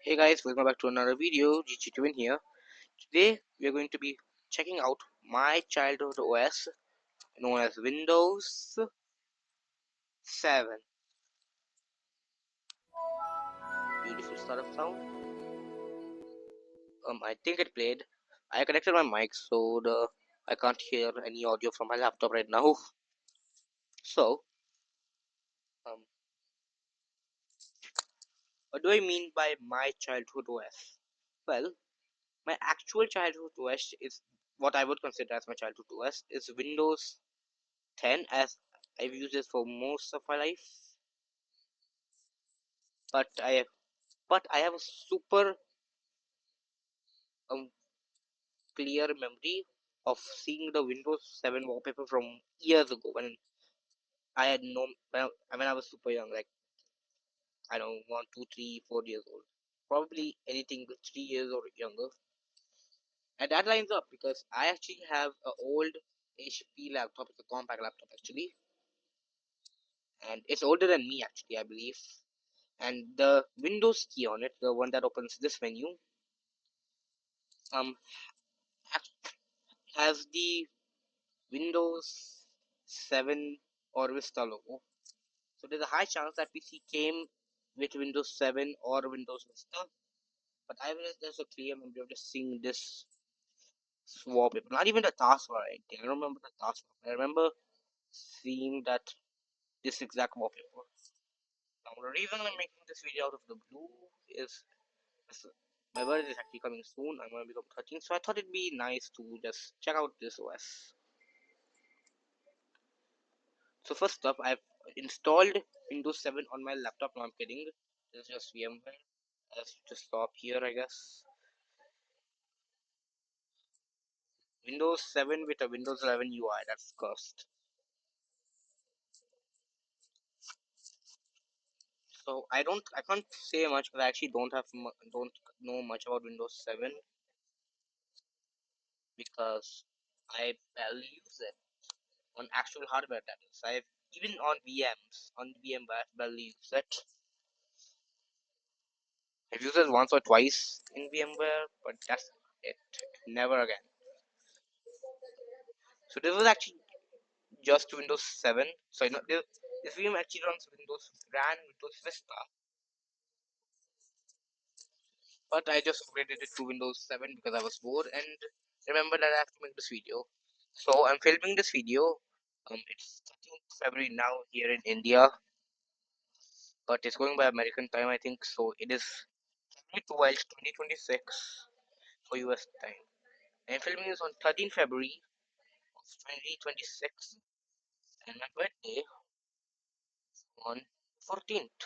Hey guys, welcome back to another video. GG Twin here. Today we are going to be checking out my childhood OS known as Windows 7. Beautiful startup sound. I think it played. I connected my mic so I can't hear any audio from my laptop right now. So, um, what do I mean by my childhood OS? Well, my actual childhood OS is what I would consider as my childhood OS is Windows 10, as I've used it for most of my life. But I have a super um, clear memory of seeing the Windows 7 wallpaper from years ago when I had no when I was super young, like I don't know, 1, 2, 3, 4 years old, probably anything 3 years or younger. And that lines up because I actually have an old HP laptop. It's a compact laptop actually, and it's older than me actually, I believe. And the Windows key on it, the one that opens this menu, um, has the Windows 7 or Vista logo. So there's a high chance that PC came with Windows 7 or Windows Vista. But I realize there's a clear memory of just seeing this wallpaper. Not even the taskbar or anything. I don't remember the taskbar. I remember seeing that this exact wallpaper. Now the reason I'm making this video out of the blue is my birthday is actually coming soon. I'm gonna become 13, so I thought it'd be nice to just check out this OS. So first up, I've installed Windows 7 on my laptop. No, I'm kidding. This is just VMware. Let's just stop here, I guess. Windows 7 with a Windows 11 UI. That's cursed. So I can't say much because I actually don't know much about Windows 7 because I barely use it on actual hardware. That is, I've even on VMs on VMware I barely use it. I've used it once or twice in VMware, but that's it. Never again. So this was actually just Windows 7. So this VM actually ran Windows Vista, but I just upgraded it to Windows 7 because I was bored and remember that I have to make this video. So I'm filming this video. It's 13th February now here in India, but it's going by American time, I think. So it is February 12th, 2026 for US time. I'm filming this on 13th February of 2026, and my birthday on 14th.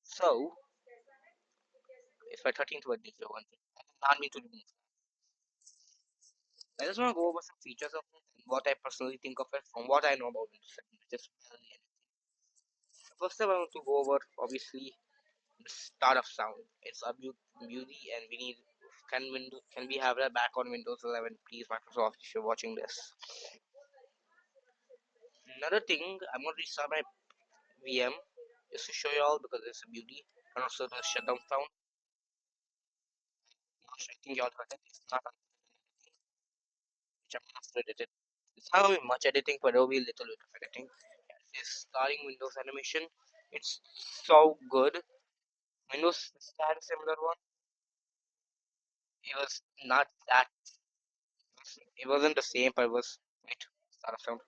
So it's my 13th birthday, so one thing. I did not mean to do. I just want to go over some features of it and what I personally think of it from what I know about it. Just barely anything. First of all, I want to go over obviously the startup sound. It's a beauty, and we need can we have that back on Windows 11, please, Microsoft, if you're watching this. Another thing, I'm going to restart my VM just to show you all because it's a beauty, and also the shutdown sound. I think you all heard it. It's not which I'm after edited. It's not going to be much editing, but there will be a little bit of editing. This starting Windows animation. It's so good. Windows had a similar one. It was not that. It wasn't the same, but it was. Wait, start of sound.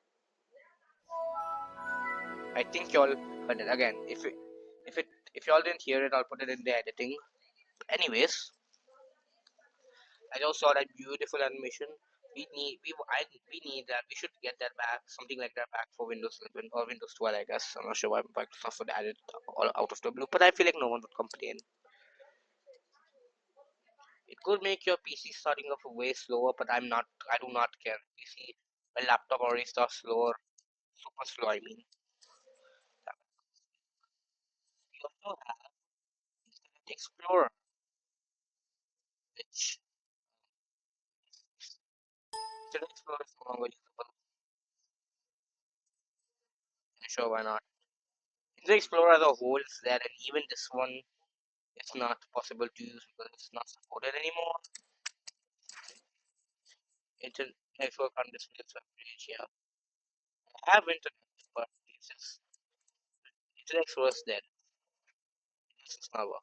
I think y'all heard it again. If it, if y'all didn't hear it, I'll put it in the editing. Anyways, I just saw that beautiful animation. We need that. We should get that back. Something like that back for Windows 11 or Windows 12. I guess I'm not sure why Microsoft would add it all out of the blue, but I feel like no one would complain. It could make your PC starting off way slower, but I do not care. PC, my laptop already starts slower, super slow. I mean, we also have Internet Explorer, which Internet Explorer is no longer usable. I'm sure why not. Internet Explorer as a whole is there, and even this one. it's not possible to use because it's not supported anymore. Internet network on display page, yeah. I have internet, but it's just Internet Explorer is dead. This does not work.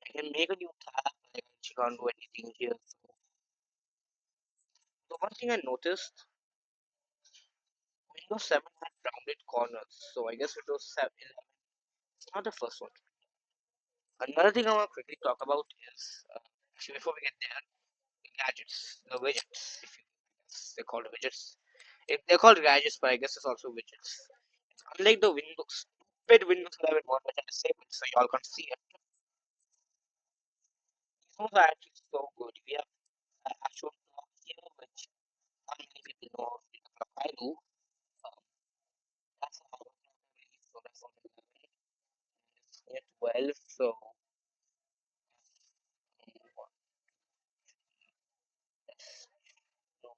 I can make a new tab, like she can't do anything here. So the one thing I noticed, Windows 7 had rounded corners, so I guess Windows 7 is not the first one. Another thing I want to quickly talk about is, actually before we get there, the gadgets, the widgets, if you guess they're called widgets. They're called gadgets, but I guess it's also widgets. Unlike the Windows, stupid Windows 11 one, which I disabled so y'all can't see it, these ones are actually so good. We have actual clock here, which not many people know how to read the clock. I do. That's how I was really so that's on 11. It's near 12, so that's no,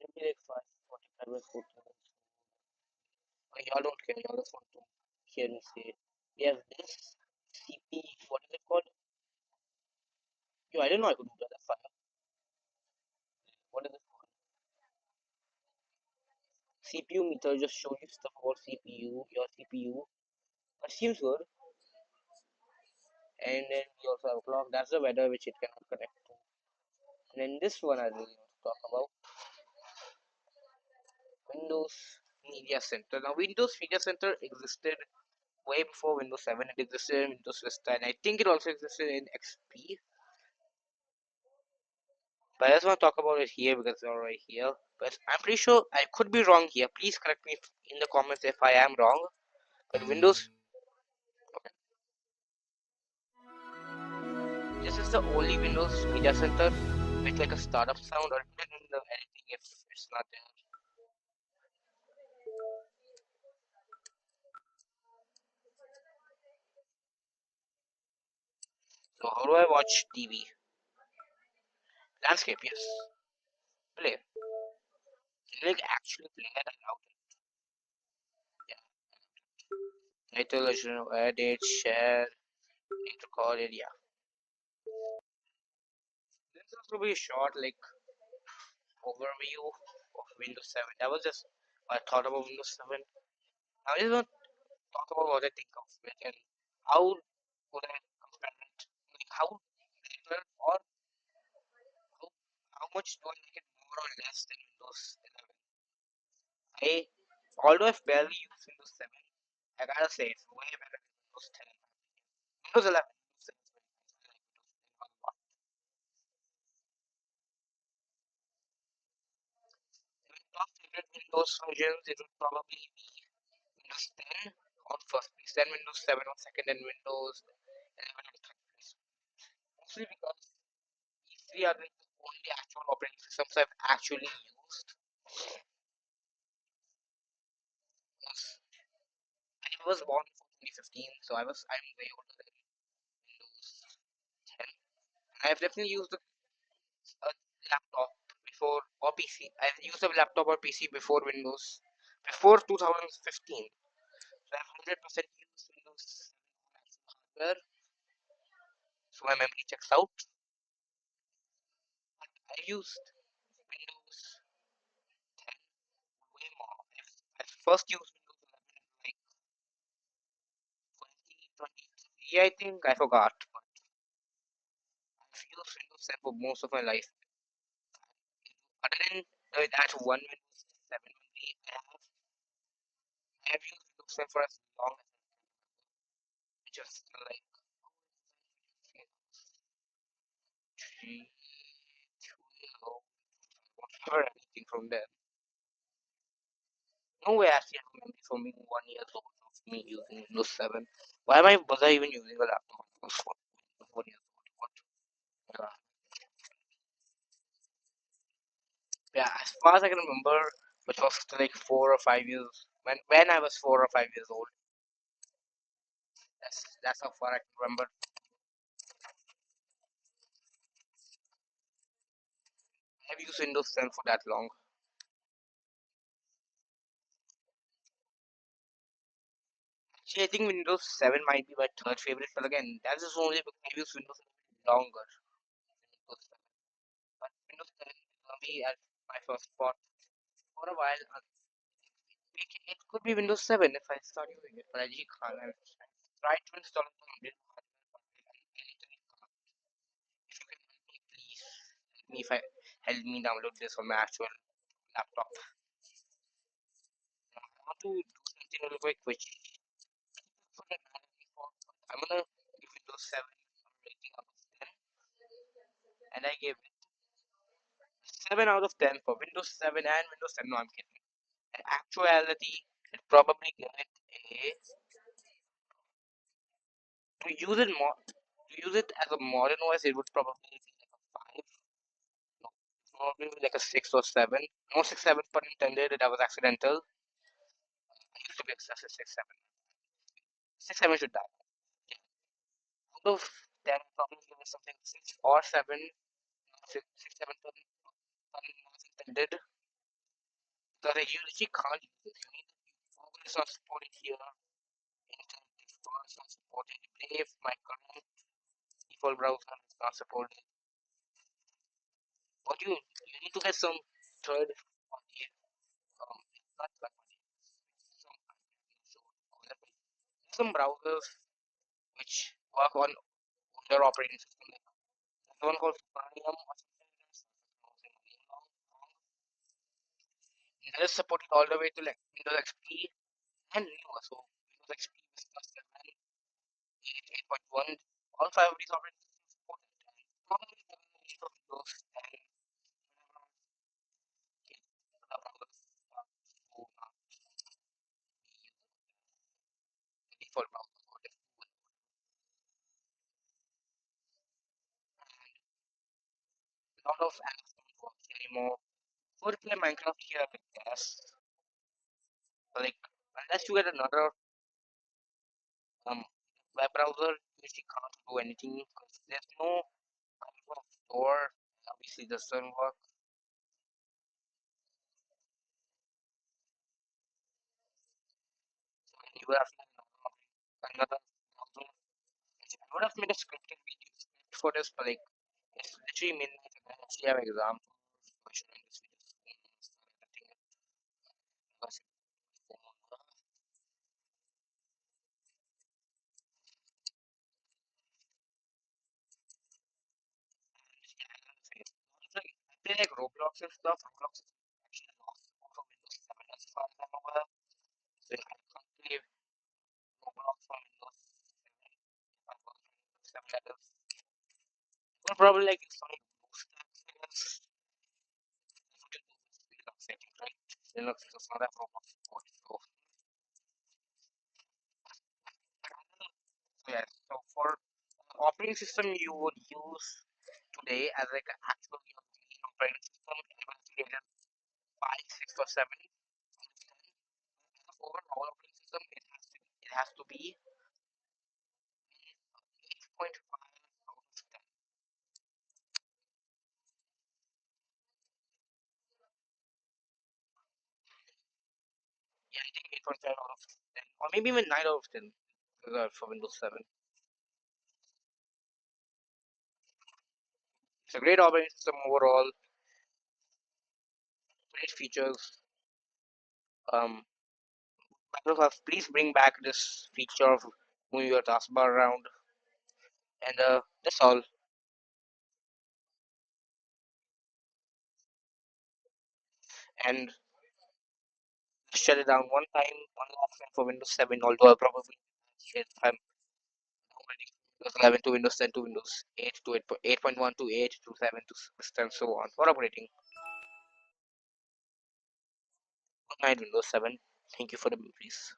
maybe like 5, 45 or 40 minutes. But y'all don't care, y'all just want to hear me say it. We have this CP, what is it called? Yo, I didn't know I could do that. That's fire. What is it called? CPU meter just shows you stuff about CPU, your CPU. That seems good. And then we also have a clock. That's the weather which it cannot connect to. And then this one I really want to talk about Windows Media Center. Now, Windows Media Center existed way before Windows 7. It existed in Windows Vista, and I think it also existed in XP. But I just want to talk about it here because it's already here. But I'm pretty sure I could be wrong here. Please correct me in the comments if I am wrong. But Windows, okay, this is the only Windows Media Center with like a startup sound or even the anything if it's not there. So how do I watch TV? Landscape, yes. Play. Can I actually play it out? Yeah. Title, edit, share, need to call it, yeah. This is going to be a short like overview of Windows 7. That was just what I thought about Windows 7. Now I just want to talk about what I think of it and how would I compare it, like how better or how, how much do I like it more or less than Windows 11. I, although I've barely used Windows 7, I gotta say it's way better than Windows 10. Windows 11, Windows 7 is very nice. I like Windows 10 a lot. My top favorite Windows versions, it would probably be Windows 10 on first place, then Windows 7 on second, and Windows 11 on third place. Mostly because these three are like the only actual operating systems I've actually used. Because I was born before 2015, so I'm way older than Windows 10. I've definitely used a laptop before or PC. I've used a laptop or PC before Windows before 2015. So I've 100% used Windows 7 on actual hardware, so my memory checks out. But I used Windows 10 way more. I first used Windows 11 in like 2023, I think. I forgot. But I've used Windows 10 for most of my life. Other than that one Windows 7 memory I have used Windows 10 for as long as just like three, 2 years, whatever, anything from there. No way I actually have a memory for me 1 year old of me using Windows 7. Why am I was I even using a laptop? I was 1 year old. What? Yeah. Yeah, as far as I can remember, which was like 4 or 5 years when I was 4 or 5 years old. That's how far I can remember. I've used Windows 10 for that long. Actually, I think Windows 7 might be my third favorite, but again, that is only because I've used Windows 7 longer. Windows 7. But Windows 10 will be at my first spot for a while. It could be Windows 7 if I start using it, but I really can't. I tried to install it on Windows 7, but I literally can't. If you can help me, please help me if I help me download this on my actual laptop. I want to do something real quick, which for the before. I'm gonna give Windows 7 a rating out of 10, and I gave it 7 out of 10 for Windows 7 and Windows 10. No, I'm kidding. In actuality, I'd probably give it a to use it as a modern OS. It would probably be like a 5. No, probably like a 6 or 7. No 6, 7 pun intended. That was accidental. I used to be excessive 6, 7. 6, 7 should die. Yeah. Out of 10, I'd probably give it something 6 or 7. 6, 7 pun not intended. Because you literally can't use it. You need Google is not supported here. Internet Explorer is not supported. Brave, my current default browser is not supported. What you need to get some third party not third party some some browsers which work on older operating system. Like there's one called Premium or something like that. That is supported all the way to like Windows XP and newer. So Windows XP, Vista 7, 8, 8.1, all five of these operating systems supported. And probably the need of Windows 10 whenever the browsers start to the default browser or the a lot of apps don't work anymore. Would play Minecraft here, I guess. Like, unless you get another um web browser, you usually can't do anything because there's no kind of store. Obviously, doesn't work. So you would have to get another browser. I would have made a scripted video script for this, but like, it's literally midnight and I actually have exam. So I should end this video soon and start editing it because like, I play like Roblox and stuff. Roblox is actually lost support for Windows 7 as far as I'm aware. So I can't play Roblox on Windows 7 if I was running Windows 7 that is. Well, probably like Sonic BlueStacks, I guess. You can do this Linux setting, right? Linux does not have Roblox support. So, yeah, so for operating system you would use today as like an actual your main operating system, it will be rated 5, 6 or 7 out of 10. As of overall operating system, it has to be 8.5 out of 10. Yeah, I think 8.5 out of 10, or maybe even 9 out of 10 for Windows 7. It's a great operating system overall, great features. Um, Microsoft, please bring back this feature of moving your taskbar around, and that's all. And shut it down one last time for Windows 7. Although I probably shit if I'm downgrading Windows 11 to Windows 10 to Windows 8 to 8.1 to 8 to 7 to and so on for upgrading. Good night, Windows 7. Thank you for the memories.